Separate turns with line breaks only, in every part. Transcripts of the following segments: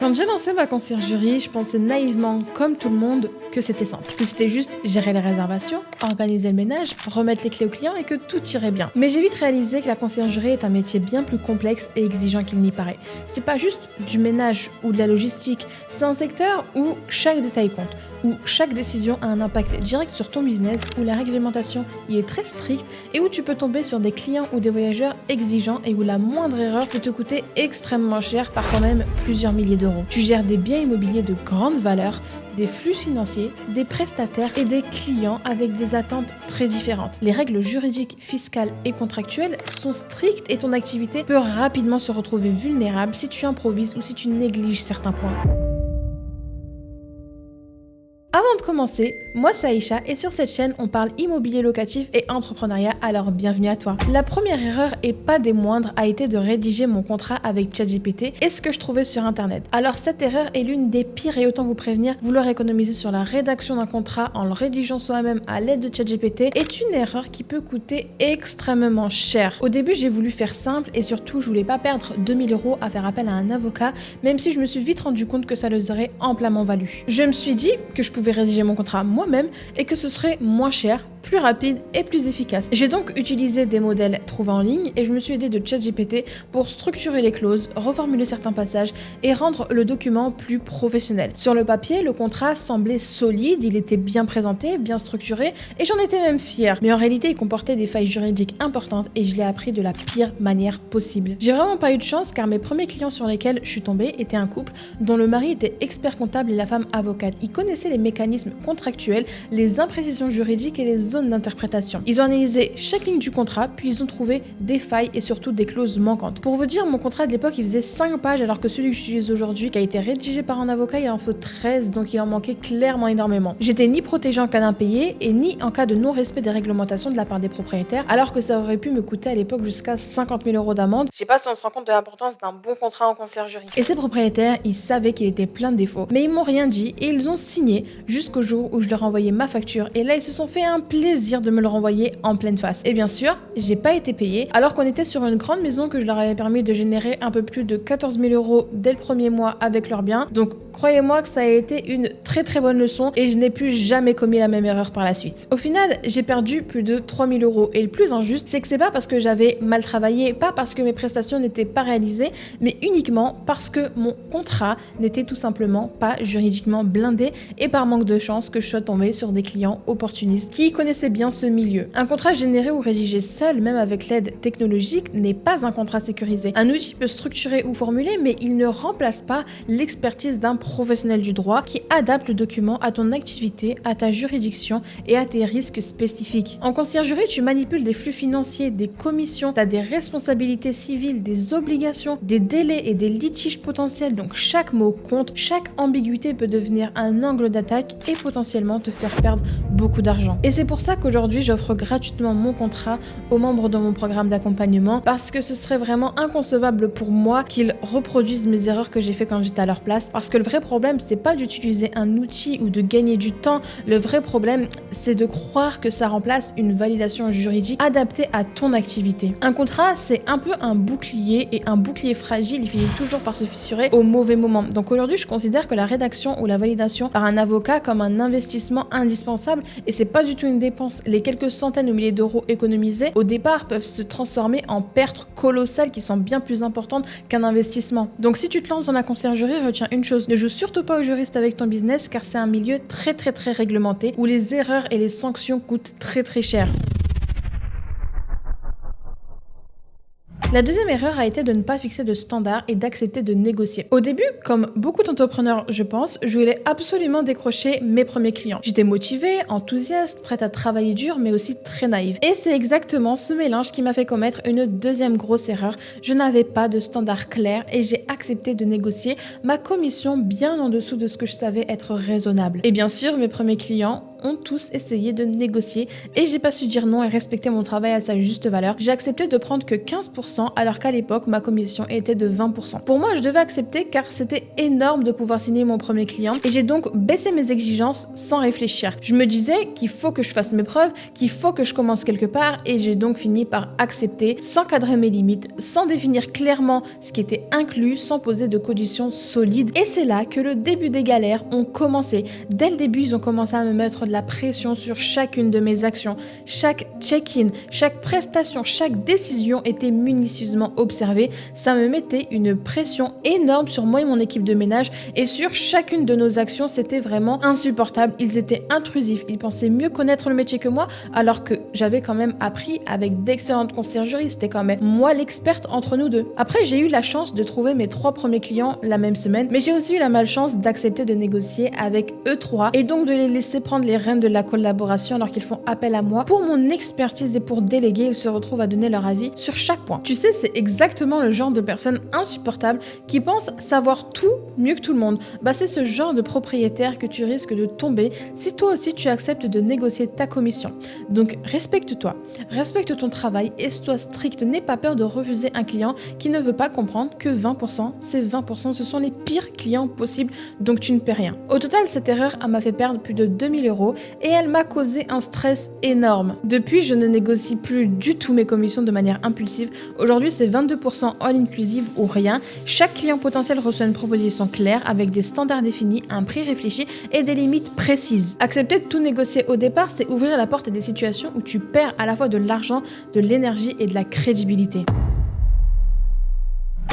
Quand j'ai lancé ma conciergerie, je pensais naïvement, comme tout le monde, que c'était simple. Que c'était juste gérer les réservations, organiser le ménage, remettre les clés aux clients et que tout irait bien. Mais j'ai vite réalisé que la conciergerie est un métier bien plus complexe et exigeant qu'il n'y paraît. C'est pas juste du ménage ou de la logistique, c'est un secteur où chaque détail compte, où chaque décision a un impact direct sur ton business, où la réglementation y est très stricte et où tu peux tomber sur des clients ou des voyageurs exigeants et où la moindre erreur peut te coûter extrêmement cher, parfois même plusieurs milliers d'euros. Tu gères des biens immobiliers de grande valeur, des flux financiers, des prestataires et des clients avec des attentes très différentes. Les règles juridiques, fiscales et contractuelles sont strictes et ton activité peut rapidement se retrouver vulnérable si tu improvises ou si tu négliges certains points. Avant de commencer, moi c'est Aïcha et sur cette chaîne on parle immobilier locatif et entrepreneuriat, alors bienvenue à toi. La première erreur et pas des moindres a été de rédiger mon contrat avec ChatGPT et ce que je trouvais sur internet. Alors cette erreur est l'une des pires et autant vous prévenir, vouloir économiser sur la rédaction d'un contrat en le rédigeant soi-même à l'aide de ChatGPT est une erreur qui peut coûter extrêmement cher. Au début j'ai voulu faire simple et surtout je voulais pas perdre 2000 € à faire appel à un avocat, même si je me suis vite rendu compte que ça les aurait amplement valu. Je me suis dit que je pouvais rédiger mon contrat moi-même et que ce serait moins cher, plus rapide et plus efficace. J'ai donc utilisé des modèles trouvés en ligne et je me suis aidé de ChatGPT pour structurer les clauses, reformuler certains passages et rendre le document plus professionnel. Sur le papier, le contrat semblait solide, il était bien présenté, bien structuré et j'en étais même fière. Mais en réalité, il comportait des failles juridiques importantes et je l'ai appris de la pire manière possible. J'ai vraiment pas eu de chance car mes premiers clients sur lesquels je suis tombée étaient un couple dont le mari était expert comptable et la femme avocate. Ils connaissaient les mécanismes contractuels, les imprécisions juridiques et les zones d'interprétation. Ils ont analysé chaque ligne du contrat, puis ils ont trouvé des failles et surtout des clauses manquantes. Pour vous dire, mon contrat de l'époque, il faisait 5 pages alors que celui que j'utilise aujourd'hui, qui a été rédigé par un avocat, il en faut 13, donc il en manquait clairement énormément. J'étais ni protégée en cas d'impayé et ni en cas de non-respect des réglementations de la part des propriétaires, alors que ça aurait pu me coûter à l'époque jusqu'à 50 000 € d'amende. Je sais pas si on se rend compte de l'importance d'un bon contrat en conciergerie. Et ces propriétaires, ils savaient qu'il était plein de défauts, mais ils m'ont rien dit et ils ont signé jusqu'au jour où je leur ai envoyé ma facture et là ils se sont fait un plaisir de me le renvoyer en pleine face. Et bien sûr, j'ai pas été payée alors qu'on était sur une grande maison que je leur avais permis de générer un peu plus de 14 000 € dès le premier mois avec leurs biens. Donc croyez-moi que ça a été une très très bonne leçon et je n'ai plus jamais commis la même erreur par la suite. Au final, j'ai perdu plus de 3 000 € et le plus injuste, c'est que c'est pas parce que j'avais mal travaillé, pas parce que mes prestations n'étaient pas réalisées, mais uniquement parce que mon contrat n'était tout simplement pas juridiquement blindé et par manque de chance que je sois tombée sur des clients opportunistes qui connaissaient bien ce milieu. Un contrat généré ou rédigé seul, même avec l'aide technologique, n'est pas un contrat sécurisé. Un outil peut structurer ou formuler, mais il ne remplace pas l'expertise d'un professionnel du droit qui adapte le document à ton activité, à ta juridiction et à tes risques spécifiques. En conciergerie, tu manipules des flux financiers, des commissions, tu as des responsabilités civiles, des obligations, des délais et des litiges potentiels, donc chaque mot compte, chaque ambiguïté peut devenir un angle d'attaque et potentiellement te faire perdre beaucoup d'argent. Et c'est pour ça qu'aujourd'hui, j'offre gratuitement mon contrat aux membres de mon programme d'accompagnement parce que ce serait vraiment inconcevable pour moi qu'ils reproduisent mes erreurs que j'ai fait quand j'étais à leur place. Parce que le vrai problème, c'est pas d'utiliser un outil ou de gagner du temps. Le vrai problème, c'est de croire que ça remplace une validation juridique adaptée à ton activité. Un contrat, c'est un peu un bouclier et un bouclier fragile, il finit toujours par se fissurer au mauvais moment. Donc aujourd'hui, je considère que la rédaction ou la validation par un avocat comme un investissement indispensable et c'est pas du tout une dépense. Les quelques centaines ou milliers d'euros économisés au départ peuvent se transformer en pertes colossales qui sont bien plus importantes qu'un investissement. Donc si tu te lances dans la conciergerie, retiens une chose, ne joue surtout pas au juriste avec ton business car c'est un milieu très réglementé où les erreurs et les sanctions coûtent très cher. La deuxième erreur a été de ne pas fixer de standard et d'accepter de négocier. Au début, comme beaucoup d'entrepreneurs, je pense, je voulais absolument décrocher mes premiers clients. J'étais motivée, enthousiaste, prête à travailler dur, mais aussi très naïve. Et c'est exactement ce mélange qui m'a fait commettre une deuxième grosse erreur. Je n'avais pas de standard clair et j'ai accepté de négocier ma commission bien en dessous de ce que je savais être raisonnable. Et bien sûr, mes premiers clients ont tous essayé de négocier et j'ai pas su dire non et respecter mon travail à sa juste valeur. J'ai accepté de prendre que 15% alors qu'à l'époque ma commission était de 20%. Pour moi, je devais accepter car c'était énorme de pouvoir signer mon premier client et j'ai donc baissé mes exigences sans réfléchir. Je me disais qu'il faut que je fasse mes preuves, qu'il faut que je commence quelque part et j'ai donc fini par accepter sans cadrer mes limites, sans définir clairement ce qui était inclus, sans poser de conditions solides. Et c'est là que le début des galères ont commencé. Dès le début, ils ont commencé à me mettre de la pression sur chacune de mes actions. Chaque check-in, chaque prestation, chaque décision était minutieusement observée. Ça me mettait une pression énorme sur moi et mon équipe de ménage et sur chacune de nos actions. C'était vraiment insupportable. Ils étaient intrusifs. Ils pensaient mieux connaître le métier que moi alors que j'avais quand même appris avec d'excellentes conciergeries. C'était quand même moi l'experte entre nous deux. Après, j'ai eu la chance de trouver mes 3 premiers clients la même semaine, mais j'ai aussi eu la malchance d'accepter de négocier avec eux 3 et donc de les laisser prendre les rênes de la collaboration alors qu'ils font appel à moi pour mon expertise et pour déléguer. Ils se retrouvent à donner leur avis sur chaque point. Tu sais, c'est exactement le genre de personnes insupportables qui pensent savoir tout mieux que tout le monde. C'est ce genre de propriétaire que tu risques de tomber si toi aussi tu acceptes de négocier ta commission. Donc respecte-toi, respecte ton travail et sois strict. N'aie pas peur de refuser un client qui ne veut pas comprendre que 20%, c'est 20%, ce sont les pires clients possibles, donc tu ne paies rien. Au total, cette erreur m'a fait perdre plus de 2000 € et elle m'a causé un stress énorme. Depuis, je ne négocie plus du tout mes commissions de manière impulsive. Aujourd'hui, c'est 22% all inclusive ou rien. Chaque client potentiel reçoit une proposition claire avec des standards définis, un prix réfléchi et des limites précises. Accepter de tout négocier au départ, c'est ouvrir la porte à des situations où tu perds à la fois de l'argent, de l'énergie et de la crédibilité.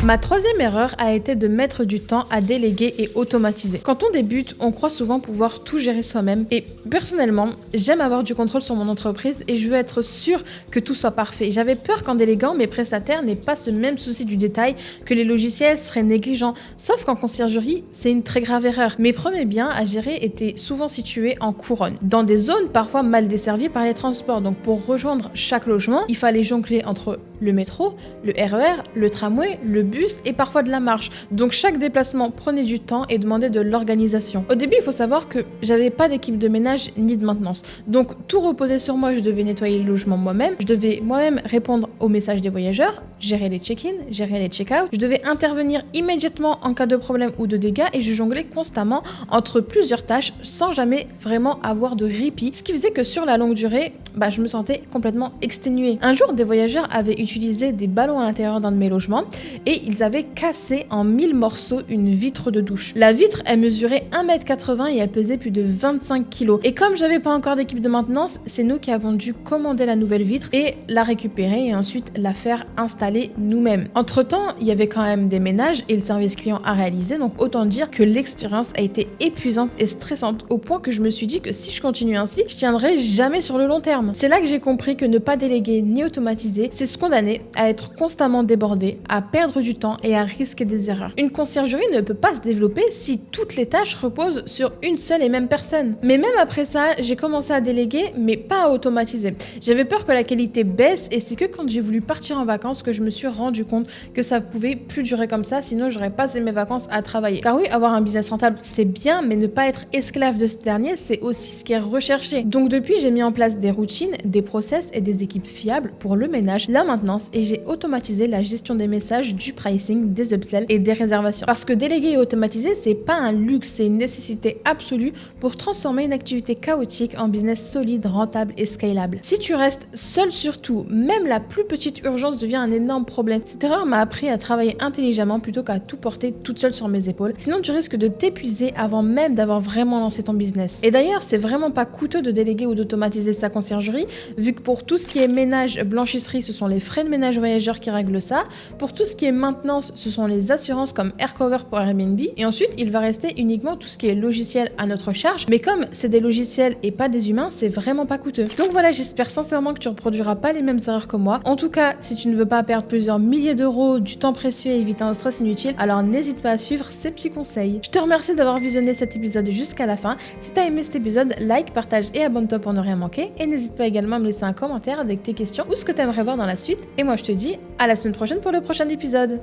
Ma troisième erreur a été de mettre du temps à déléguer et automatiser. Quand on débute, on croit souvent pouvoir tout gérer soi-même et personnellement, j'aime avoir du contrôle sur mon entreprise et je veux être sûre que tout soit parfait. J'avais peur qu'en déléguant, mes prestataires n'aient pas ce même souci du détail, que les logiciels seraient négligents. Sauf qu'en conciergerie, c'est une très grave erreur. Mes premiers biens à gérer étaient souvent situés en couronne, dans des zones parfois mal desservies par les transports. Donc pour rejoindre chaque logement, il fallait jongler entre le métro, le RER, le tramway, le bus et parfois de la marche. Donc chaque déplacement prenait du temps et demandait de l'organisation. Au début, il faut savoir que j'avais pas d'équipe de ménage ni de maintenance. Donc tout reposait sur moi, je devais nettoyer les logements moi-même, je devais moi-même répondre aux messages des voyageurs, gérer les check-in, gérer les check-out, je devais intervenir immédiatement en cas de problème ou de dégâts et je jonglais constamment entre plusieurs tâches sans jamais vraiment avoir de répit, ce qui faisait que sur la longue durée, je me sentais complètement exténuée. Un jour, des voyageurs avaient utilisé des ballons à l'intérieur d'un de mes logements et ils avaient cassé en 1000 morceaux une vitre de douche. La vitre, elle mesurait 1,80 m et elle pesait plus de 25 kg. Et comme j'avais pas encore d'équipe de maintenance, c'est nous qui avons dû commander la nouvelle vitre et la récupérer et ensuite la faire installer nous-mêmes. Entre-temps, il y avait quand même des ménages et le service client à réaliser, donc autant dire que l'expérience a été épuisante et stressante au point que je me suis dit que si je continue ainsi, je tiendrai jamais sur le long terme. C'est là que j'ai compris que ne pas déléguer ni automatiser, c'est se condamner à être constamment débordé, à perdre du temps et à risquer des erreurs. Une conciergerie ne peut pas se développer si toutes les tâches reposent sur une seule et même personne. Mais même après ça, j'ai commencé à déléguer, mais pas à automatiser. J'avais peur que la qualité baisse et c'est que quand j'ai voulu partir en vacances que je me suis rendu compte que ça pouvait plus durer comme ça, sinon j'aurais passé mes vacances à travailler. Car oui, avoir un business rentable, c'est bien, mais ne pas être esclave de ce dernier, c'est aussi ce qui est recherché. Donc depuis, j'ai mis en place des routines, des process et des équipes fiables pour le ménage, la maintenance et j'ai automatisé la gestion des messages, du pricing, des upsells et des réservations. Parce que déléguer et automatiser, c'est pas un luxe, c'est une nécessité absolue pour transformer une activité chaotique en business solide, rentable et scalable. Si tu restes seul sur tout, même la plus petite urgence devient un énorme problème. Cette erreur m'a appris à travailler intelligemment plutôt qu'à tout porter toute seule sur mes épaules. Sinon, tu risques de t'épuiser avant même d'avoir vraiment lancé ton business. Et d'ailleurs, c'est vraiment pas coûteux de déléguer ou d'automatiser sa conciergerie, vu que pour tout ce qui est ménage, blanchisserie, ce sont les frais de ménage voyageurs qui règlent ça. Pour tout ce qui est maintenance, ce sont les assurances comme Aircover pour Airbnb. Et ensuite, il va rester uniquement tout ce qui est logiciel à notre charge. Mais comme c'est des logiciels et pas des humains, c'est vraiment pas coûteux. Donc voilà, j'espère sincèrement que tu reproduiras pas les mêmes erreurs que moi. En tout cas, si tu ne veux pas perdre plusieurs milliers d'euros, du temps précieux et éviter un stress inutile, alors n'hésite pas à suivre ces petits conseils. Je te remercie d'avoir visionné cet épisode jusqu'à la fin. Si t'as aimé cet épisode, like, partage et abonne-toi pour ne rien manquer. Et n'hésite pas également à me laisser un commentaire avec tes questions ou ce que t'aimerais voir dans la suite. Et moi, je te dis à la semaine prochaine pour le prochain épisode.